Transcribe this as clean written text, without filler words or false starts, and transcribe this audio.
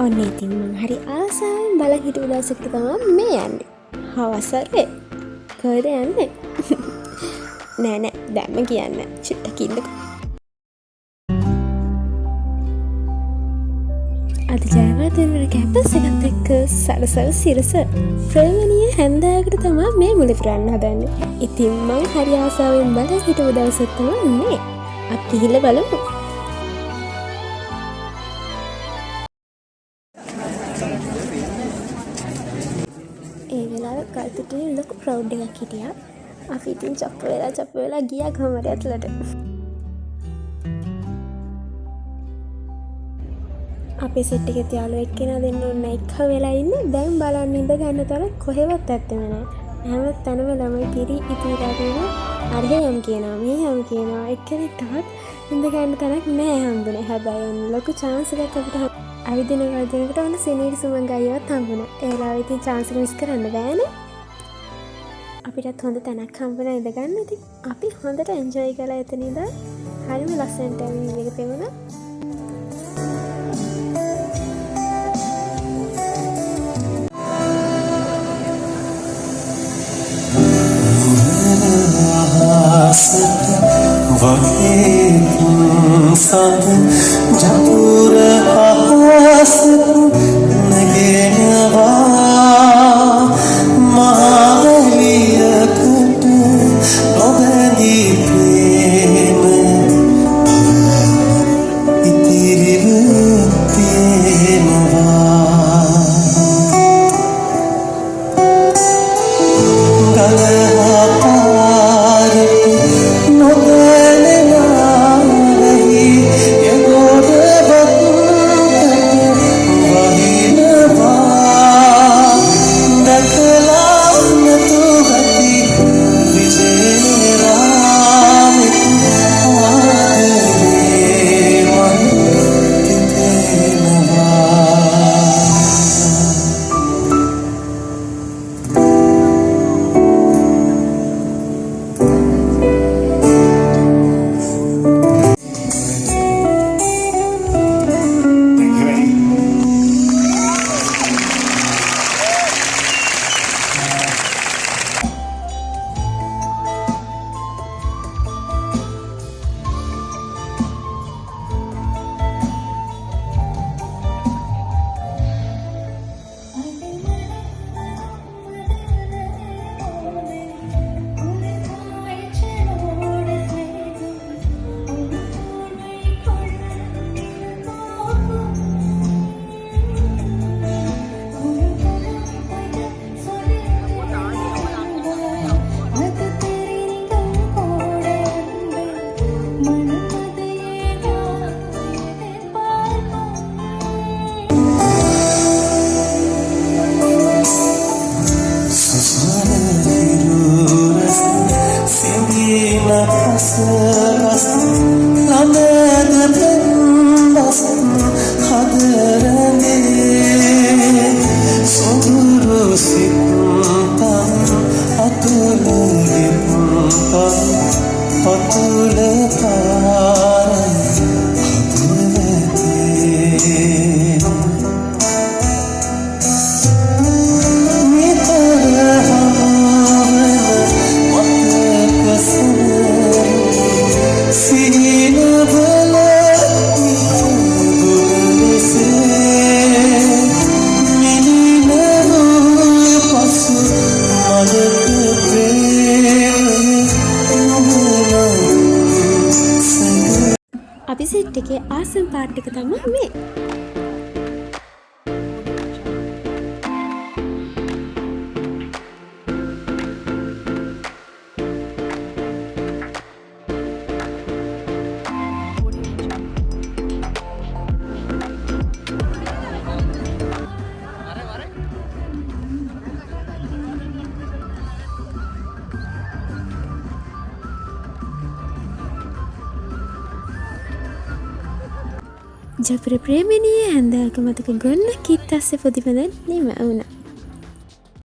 ඔන්න ඉතින් මං හරි ආසාවෙන් බලන් හිටපු දවසකට තමයි මේ යන්නේ. හවසරේ කොහෙද යන්නේ? නෑ දැම්ම කියන්න. චුට්ටක් ඉන්නකෝ. අද ජයවර්ධන කැම්පස් එකත් එක්ක සරසවි සිරස ප්‍රේමණීය හැන්දෑවකට තමයි මේ මුල පුරන්න හදන්නේ. ඉතින් මං හරි ආසාවෙන් බලන් හිටපු දවසක් තමයි මේ. අපි ගිහිල්ලා බලමු. ඒ වෙලාවේ කල්පිටියේ ලොකු ප්‍රවුඩ් එකක් හිටියා. අපි ඉතින් චප්ප වෙලා ගියා කමරේ ඇතුළට. අපේ සෙට් එකේ යාළුවෝ එක්කෙනා දෙන්න ඕන එක වෙලා ඉන්නේ. දැන් බලන්න ඉඳ ගන්න තරම් කොහෙවත් ඇත්තෙම නැහැ. හැම තැනම ළමයි පිරි ඉතිරිලා තියෙනවා. අරහෙ යම් කියනවා මේ යම් කියනවා. එක්කෙනෙක් තවත් ඉඳ ගන්න තරක් නෑ හම්බුනේ. හැබැයි ලොකු chance එකක් අපිට අවිදින වදිනකට ඔන්න සිනීරි සුමන් ගායිවත් හම්බුණා. ඒ වෙලාවෙ ඉතින් chance එක මිස් කරන්න බෑනේ. අපිටත් හොඳ තැනක් හම්බුණා ඉඳ ගන්න. ඉතින් අපි හොඳට එන්ජොයි කළා එතන ඉඳන්. හරිම ලස්සනට වීව් එක පෙවුණා. ජපුර ආස නගෙනවා මහලියකට නොබැඳී ප්‍රේම ඉතිරිව තියෙනවා ගලහා පාරට නොදැනෙනා රහි යගොඩ වහිනවා දැකලා නැතු ගති විජේරාමෙත් ආදරේ මන් තිතෙනවා අපි සෙට් එකේ ආසම් පාට් එක තමයි මේ. ජපුර ප්‍රේමණීය හැන්දෑවක මතක ගොන්න කිත් අස්සේ පොදිපදන් නිම වුණා.